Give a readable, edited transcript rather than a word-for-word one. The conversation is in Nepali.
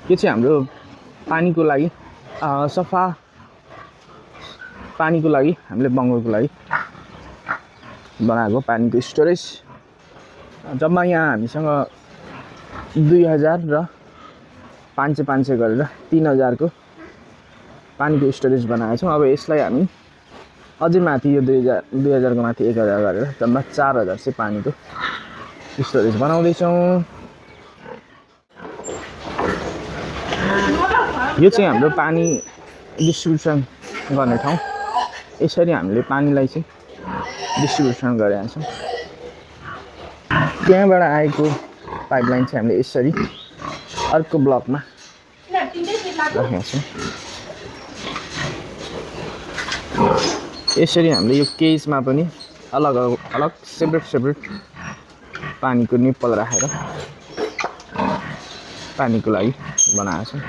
यो चाहिँ हाम्रो पानीको लागि सफा पानीको लागि हामीले बङ्गोको लागि बनाएको पानीको स्टोरेज। जम्मा यहाँ हामीसँग 2000 र 500 गरेर 3000 को पानीको स्टोरेज बनाएको छौँ। अब यसलाई हामी अझै माथि यो 2000 को माथि 1000 गरेर जम्मा 4000 चाहिँ पानीको स्टोरेज बनाउँदैछौँ। यो चाहिँ हाम्रो पानी डिस्ट्रिब्युसन गर्ने ठाउँ। यसरी हामीले पानीलाई चाहिँ डिस्ट्रिब्युसन गरेका छौँ। त्यहाँबाट आएको पाइपलाइन चाहिँ हामीले यसरी अर्को ब्लकमा राखेका छौँ। यसरी हामीले यो केजमा पनि अलग अलग सेपरेट पानीको निप्पल राखेर पानीको लागि बनाएको छौँ।